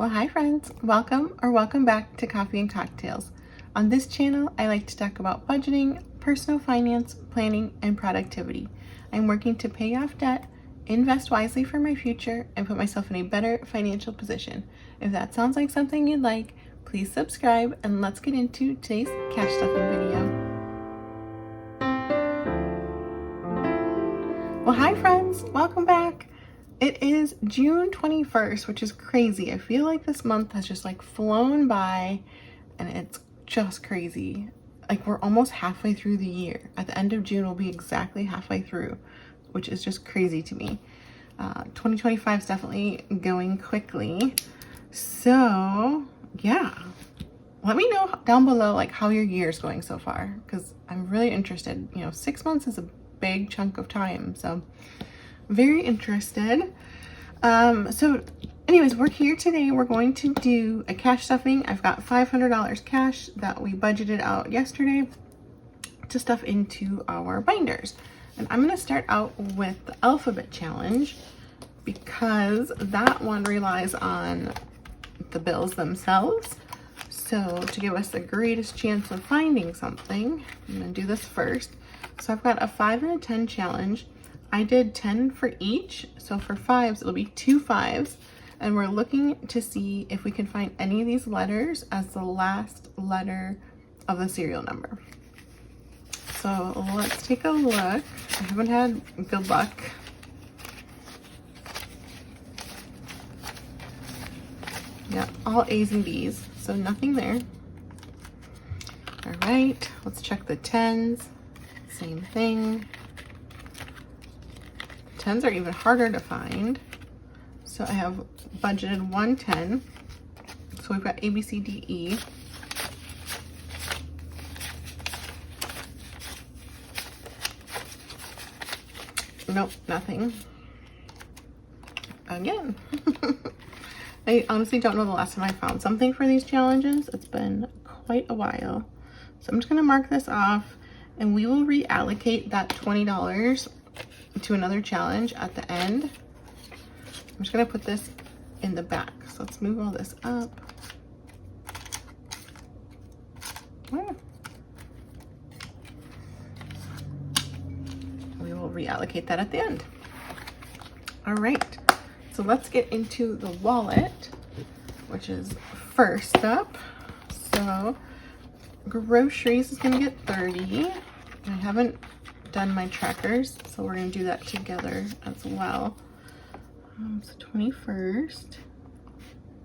Well, hi friends, welcome back to Coffee and Cocktails. On this channel, I like to talk about budgeting, personal finance, planning, and productivity. I'm working to pay off debt, invest wisely for my future, and put myself in a better financial position. If that sounds like something you'd like, please subscribe and let's get into today's cash stuffing video. Well, hi friends, welcome back. It is June 21st, which is crazy. I feel like this month has just like flown by and it's just crazy. Like we're almost halfway through the year. At the end of June, we'll be exactly halfway through, which is just crazy to me. 2025 is definitely going quickly. So yeah, let me know down below like how your year is going so far, because I'm really interested. 6 months is a big chunk of time, so very interested. So anyways, we're here today. We're going to do a cash stuffing. I've got $500 cash that we budgeted out yesterday to stuff into our binders. And I'm going to start out with the alphabet challenge because that one relies on the bills themselves. So to give us the greatest chance of finding something, I'm going to do this first. So I've got a 5 and a 10 challenge. I did 10 for each, so for 5s, it'll be 2 5s, and we're looking to see if we can find any of these letters as the last letter of the serial number. So let's take a look. I haven't had good luck. Yeah, all A's and B's, so nothing there. All right, let's check the 10s. Same thing. 10s are even harder to find. So I have budgeted 110. So we've got A, B, C, D, E. Nope, nothing. Again. I honestly don't know the last time I found something for these challenges. It's been quite a while. So I'm just gonna mark this off and we will reallocate that $20 to another challenge at the end. I'm just gonna put this in the back. So let's move all this up. Where? We will reallocate that at the end. All right, so let's get into the wallet, which is first up. So groceries is gonna get 30. I haven't done my trackers, so we're gonna do that together as well. So 21st,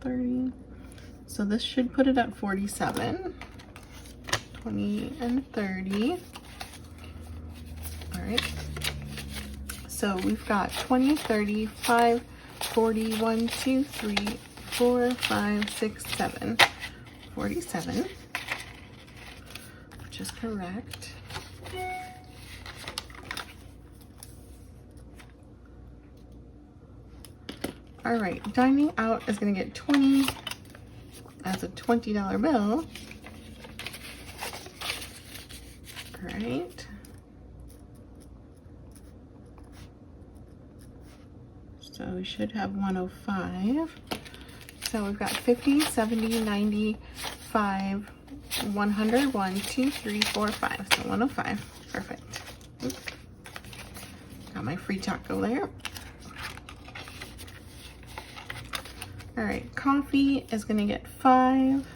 30. So this should put it at 47. 20 and 30. All right. So we've got 20, 30, 5, 40, 1, 2, 3, 4, 5, 6, 7. 47, which is correct. All right, dining out is gonna get 20 as a $20 bill. All right. So we should have 105. So we've got 50, 70, 90, 5, 100, 1, 2, 3, 4, 5. So 105, perfect. Oops. Got my free taco there. All right, coffee is gonna get 5.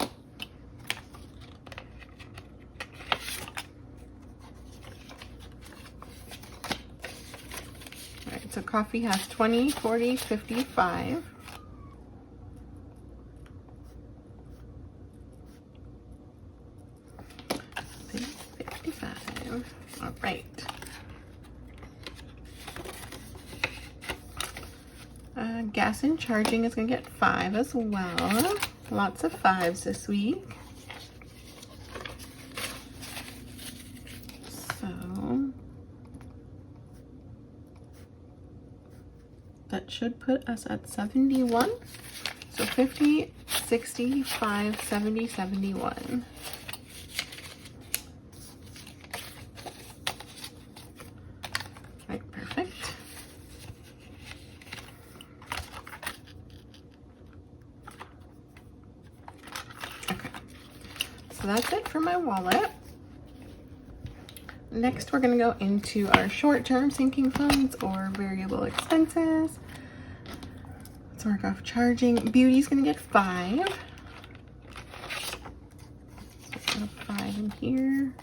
All right, so coffee has 20, 40, 55. All right. Gas and charging is gonna get 5 as well. Lots of 5s this week. So that should put us at 71. So 50, 60, 5, 70, 71. Right, perfect. so that's it for my wallet. Next, we're gonna go into our short-term sinking funds or variable expenses. Let's mark off charging. Beauty's gonna get 5. So put 5 in here.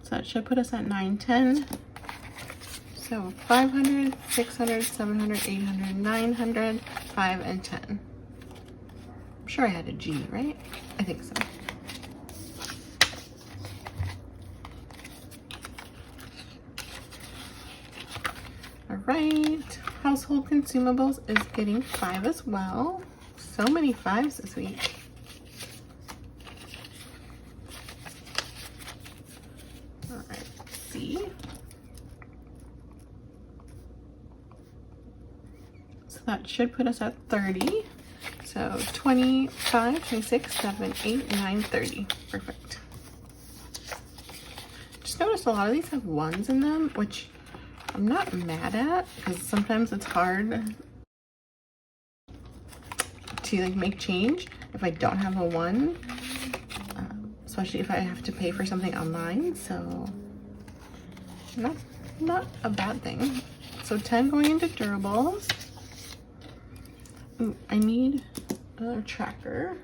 So that should put us at 910. So 500, 600, 700, 800, 900, 5, and 10. I'm sure I had a G, right? I think so. All right, household consumables is getting 5 as well. So many 5s this week. All right, C. So that should put us at 30. So 25, 26, 7, 8, 9, 30. Perfect. Just noticed a lot of these have 1s in them, which I'm not mad at, because sometimes it's hard to like make change if I don't have a 1, especially if I have to pay for something online. So not a bad thing. So 10 going into durables. Ooh, I need another tracker.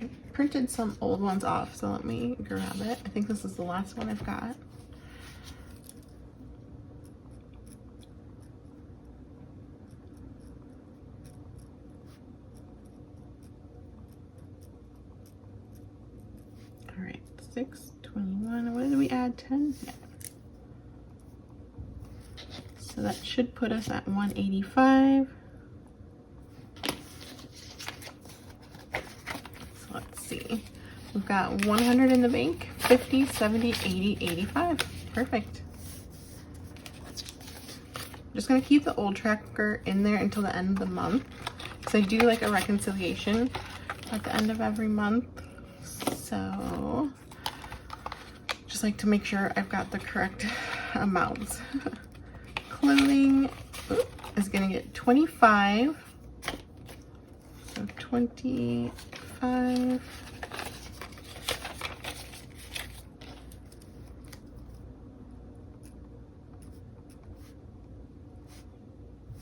I printed some old ones off, so let me grab it. I think this is the last one I've got. All right, 6, 21. What did we add? 10? Yeah. So that should put us at 185. So let's see. We've got 100 in the bank, 50, 70, 80, 85. Perfect. I'm just gonna keep the old tracker in there until the end of the month, because I do like a reconciliation at the end of every month. So just like to make sure I've got the correct amounts. Clothing is gonna get 25. So 25.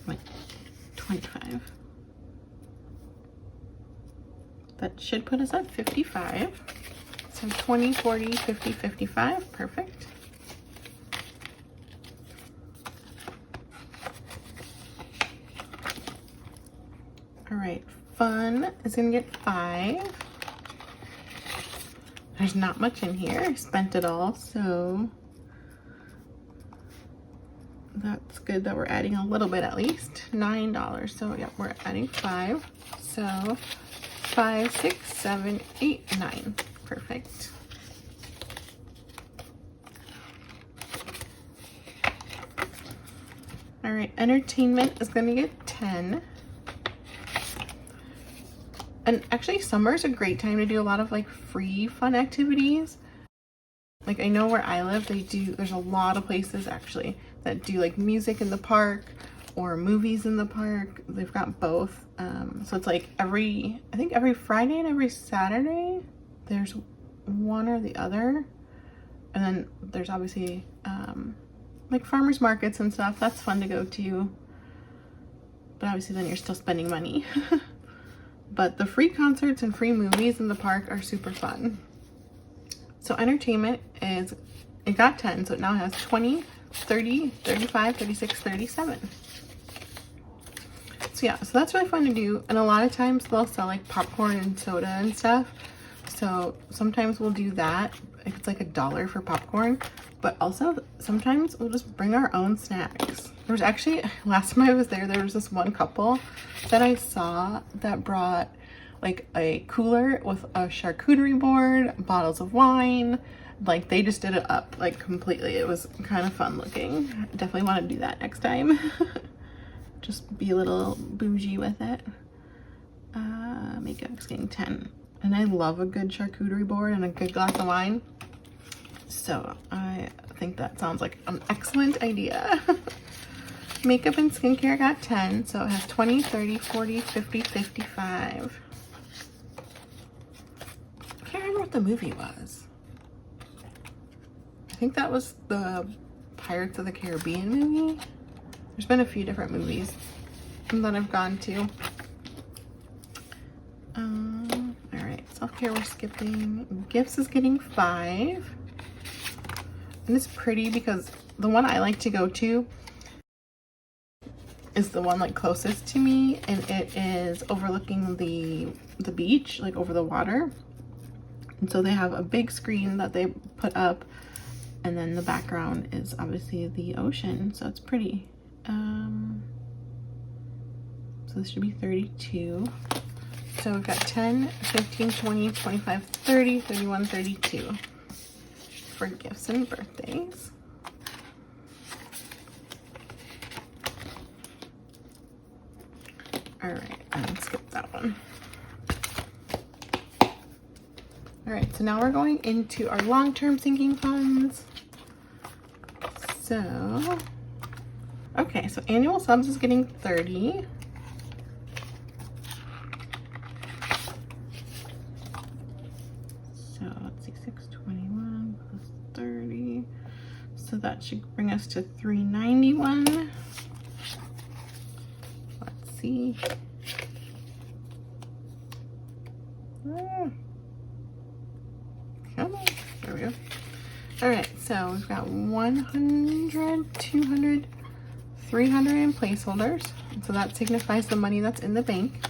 Wait, 25. That should put us at 55. So 20, 40, 50, 55. Perfect. All right, fun is gonna get 5. There's not much in here. I spent it all, so that's good that we're adding a little bit at least. $9. So yeah, we're adding 5. So 5, 6, 7, 8, 9. Perfect. All right, entertainment is gonna get 10. And actually summer's a great time to do a lot of like free fun activities. Like I know where I live, there's a lot of places actually that do like music in the park or movies in the park. They've got both. So it's like I think every Friday and every Saturday, there's one or the other. And then there's obviously like farmers markets and stuff. That's fun to go to. But obviously then you're still spending money. But the free concerts and free movies in the park are super fun. So entertainment it got 10, so it now has 20, 30, 35, 36, 37. So yeah, so that's really fun to do. And a lot of times they'll sell like popcorn and soda and stuff. So sometimes we'll do that if it's like $1 for popcorn. But also sometimes we'll just bring our own snacks. There was actually, last time I was there was this one couple that I saw that brought like a cooler with a charcuterie board, bottles of wine. Like they just did it up like completely. It was kind of fun looking. Definitely want to do that next time. Just be a little bougie with it. Makeup's getting 10. And I love a good charcuterie board and a good glass of wine. So I think that sounds like an excellent idea. Makeup and skincare got 10, so it has 20, 30, 40, 50, 55. I can't remember what the movie was. I think that was the Pirates of the Caribbean movie. There's been a few different movies that I've gone to. Alright, self-care we're skipping. Gifts is getting 5. And it's pretty because the one I like to go to is the one like closest to me, and it is overlooking the beach, like over the water. And so they have a big screen that they put up, and then the background is obviously the ocean, so it's pretty. So this should be 32. So we've got 10, 15, 20, 25, 30, 31, 32 for gifts and birthdays. All right, I'll skip that one. All right, so now we're going into our long-term sinking funds. So, okay, so annual subs is getting 30. So let's see, 621 plus 30. So that should bring us to 391. Let's see. Come on. There we go. All right, so we've got 100, 200, 300 in placeholders. So that signifies the money that's in the bank.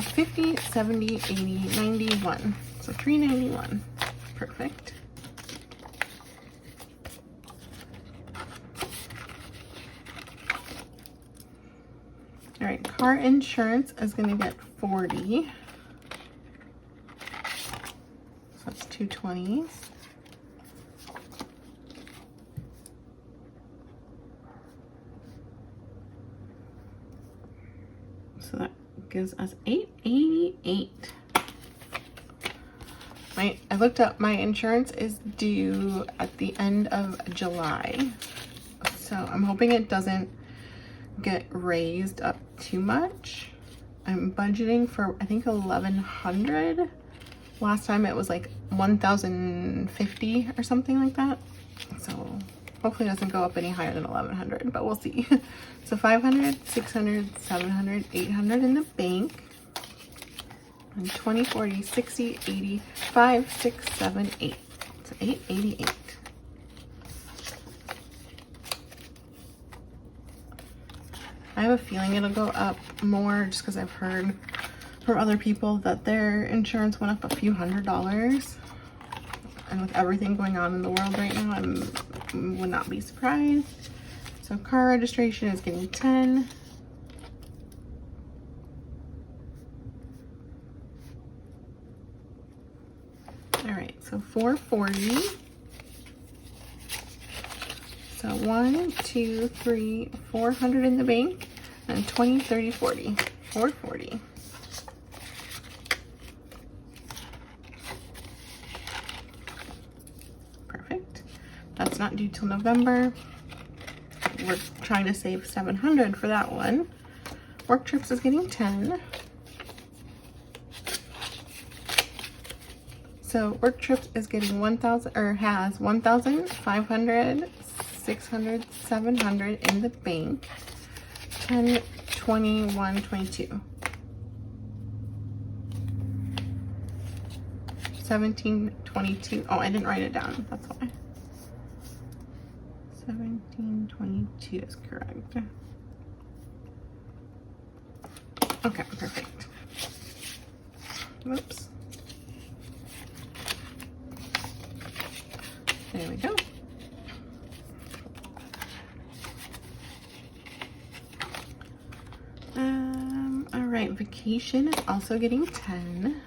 50, 70, 80, 91. So 391. Perfect. All right, car insurance is going to get 40. So that's 220s. So that gives us 888. I looked up, my insurance is due at the end of July. So I'm hoping it doesn't get raised up too much. I'm budgeting for, I think, 1,100. Last time it was like 1,050 or something like that. So hopefully it doesn't go up any higher than 1,100, but we'll see. So 500, 600, 700, 800 in the bank. And 20, 40, 60, 80, 5, 6, 7, 8. So 888. I have a feeling it'll go up more just because I've heard from other people that their insurance went up a few $100s. And with everything going on in the world right now, I would not be surprised. So car registration is getting 10. All right, so 440. So 1, 2, 3, 400 in the bank, and 20, 30, 40. 440. Perfect. That's not due till November. We're trying to save 700 for that one. Work trips is getting 10. So work trips is getting 1,000, or has 1,500, 600, 700 in the bank. 10, 21, 22. 17, 22. Oh, I didn't write it down. That's why. 17, 22 is correct. Okay, perfect. Whoops. There we go. All right, vacation is also getting 10.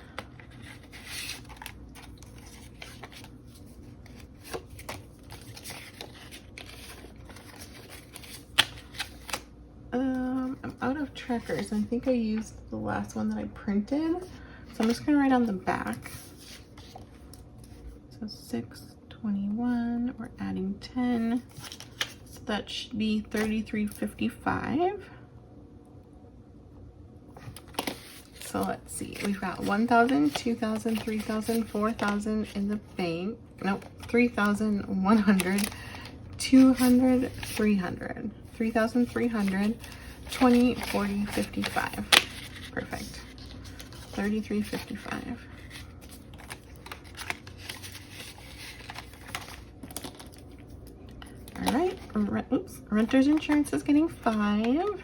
I'm out of trackers. I think I used the last one that I printed. So I'm just gonna write on the back. So 6, 21, we're adding 10. So that should be $33.55. So let's see, we've got 1,000, 2,000, 3,000, 4,000 in the bank. Nope, 3,100, 200, 300, 3,300, 20, 40, 55. Perfect. $33.55. All right, renter's insurance is getting 5.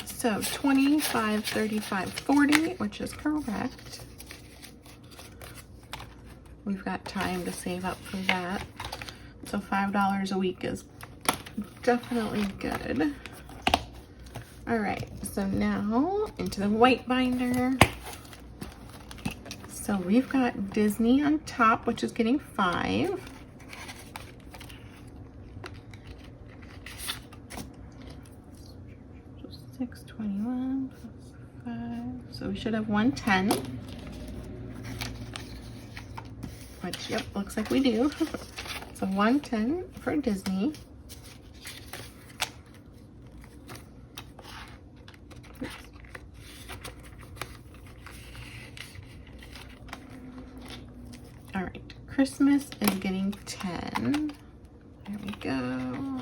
So 25, 35, 40, which is correct. We've got time to save up for that. So $5 a week is definitely good. All right, so now into the white binder. So we've got Disney on top, which is getting 5. So 621 plus 5. So we should have 110. Which, yep, looks like we do. So 110 for Disney. All right, Christmas is getting 10. There we go.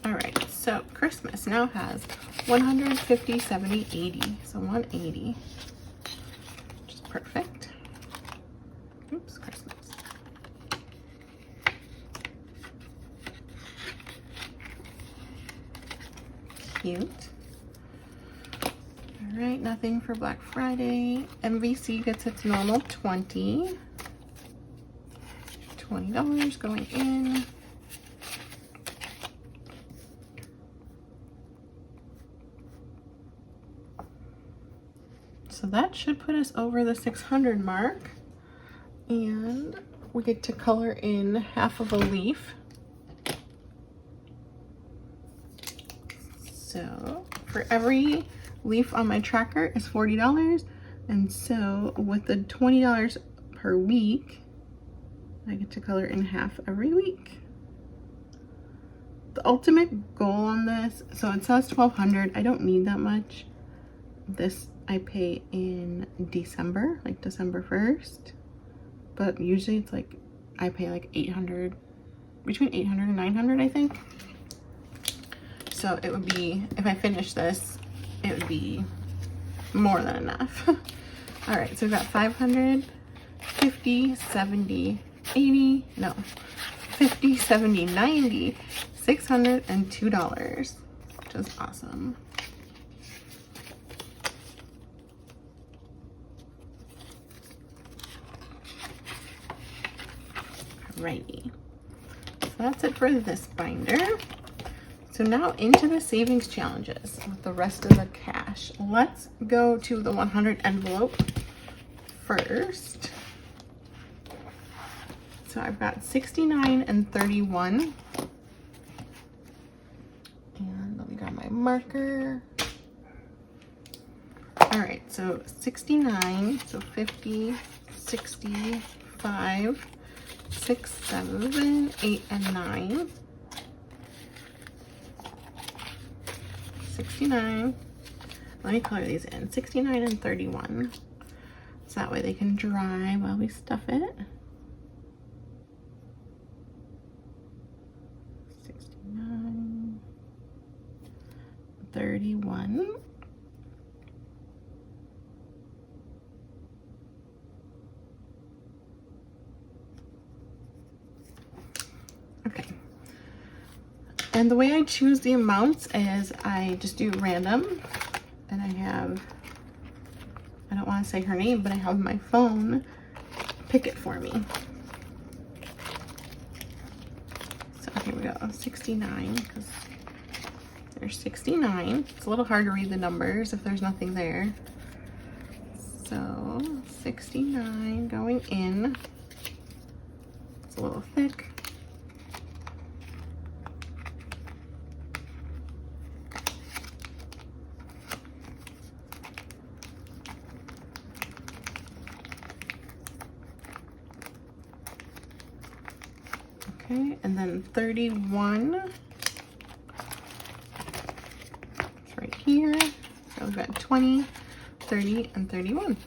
All right, so Christmas now has 150, 70, 80. So 180, which is perfect. Oops, Christmas. Cute. All right, nothing for Black Friday. MVC gets its normal 20. $20 going in. So that should put us over the 600 mark. And we get to color in half of a leaf. So for every leaf on my tracker is $40. And so with the $20 per week, I get to color in half every week. The ultimate goal on this, so it says $1,200. I don't need that much. This I pay in December, like December 1st. But usually it's like, I pay like 800, between 800 and 900, I think. So it would be, if I finish this, it would be more than enough. All right, so we've got 500, 50, 70, 80, no, 50, 70, 90, $602, which is awesome. Alrighty, so that's it for this binder. So now into the savings challenges with the rest of the cash. Let's go to the 100 envelope first. So I've got 69 and 31. And let me grab my marker. All right, so 69, so 50, 60, 5, 6, 7, 8, and 9. 69. Let me color these in. 69 and 31. So that way they can dry while we stuff it. 69, 31. Okay. And the way I choose the amounts is I just do random, and I don't want to say her name, but I have my phone pick it for me. So here we go, 69, because There's 69. It's a little hard to read the numbers if there's nothing there. So 69 going in. It's a little thick. Okay, and then 31. It's right here. So we've got 20, 30, and 31.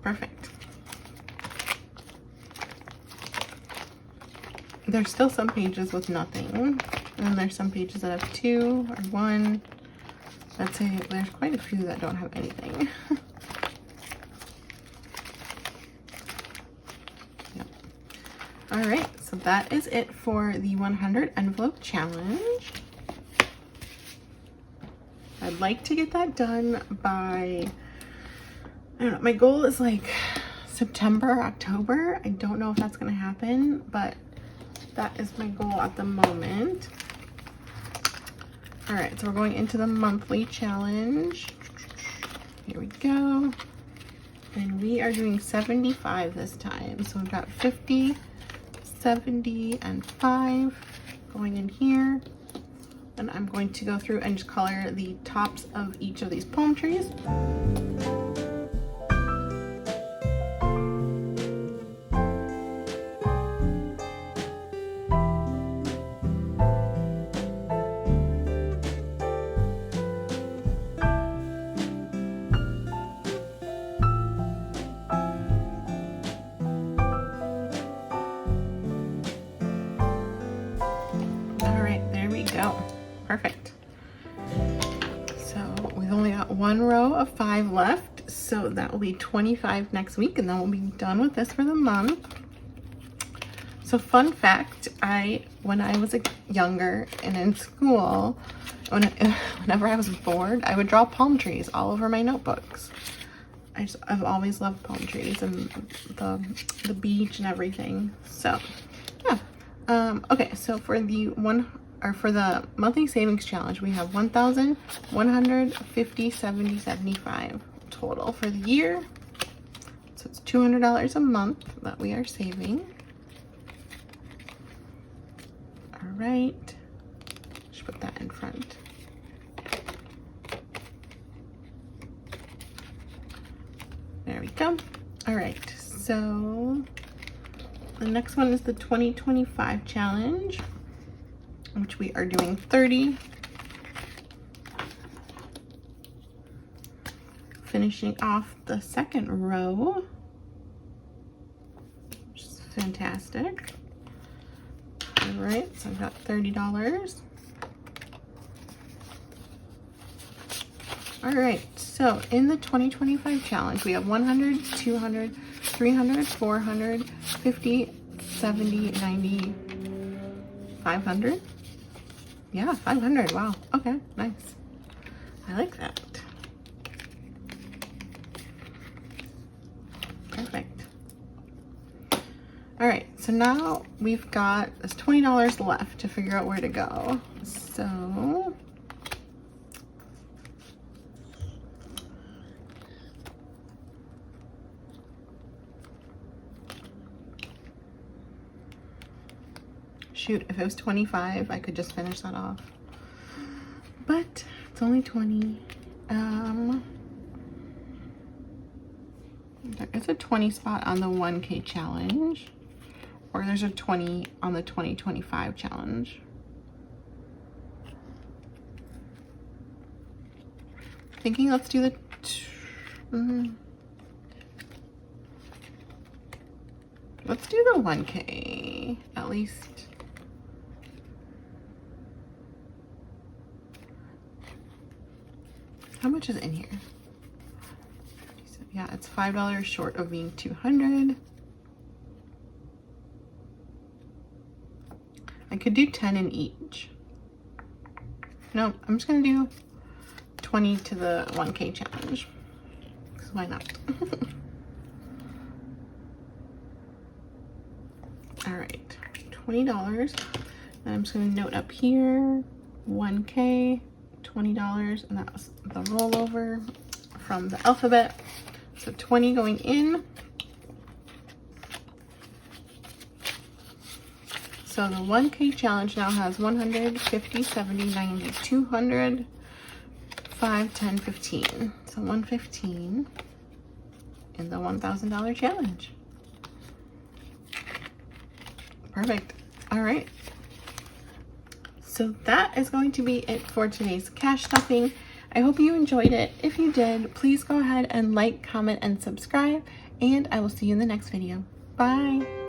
Perfect. There's still some pages with nothing. And then there's some pages that have 2 or 1. I'd say there's quite a few that don't have anything. Yep. All right, so that is it for the 100 envelope challenge. I'd like to get that done by, I don't know, my goal is like September, October. I don't know if that's gonna happen, but that is my goal at the moment. All right, so we're going into the monthly challenge. Here we go. And we are doing 75 this time. So we've got 50, 70, and 5 going in here. And I'm going to go through and just color the tops of each of these palm trees. Perfect. So we've only got 1 row of 5 left, so that will be 25 next week, and then we'll be done with this for the month. So fun fact, when I was younger and in school, whenever I was bored, I would draw palm trees all over my notebooks. I've always loved palm trees and the beach and everything. So yeah. Okay, so for the monthly savings challenge, we have 1,000, 150, 70, 75 total for the year. So it's $200 a month that we are saving. All right, just put that in front. There we go. All right, so the next one is the 2025 challenge, which we are doing 30. Finishing off the second row, which is fantastic. All right, so I've got $30. All right, so in the 2025 challenge, we have 100, 200, 300, 400, 50, 70, 90, 500. Yeah, 500. Wow. Okay, nice. I like that. Perfect. All right, so now we've got this $20 left to figure out where to go. So shoot, if it was 25, I could just finish that off. But it's only 20. There is a 20 spot on the 1K challenge, or there's a 20 on the 2025 challenge. Thinking let's do the let's do the 1K at least. How much is in here? Yeah, it's $5 short of being 200. I could do 10 in each. No, I'm just gonna do 20 to the 1K challenge. Because why not? All right, $20. And I'm just going to note up here 1K, $20, and that was the rollover from the alphabet. So 20 going in. So the 1K challenge now has 100, 50, 70, 90, 200, 5, 10, 15. So 115 in the $1,000 challenge. Perfect. All right. So that is going to be it for today's cash stuffing. I hope you enjoyed it. If you did, please go ahead and like, comment, and subscribe, and I will see you in the next video. Bye.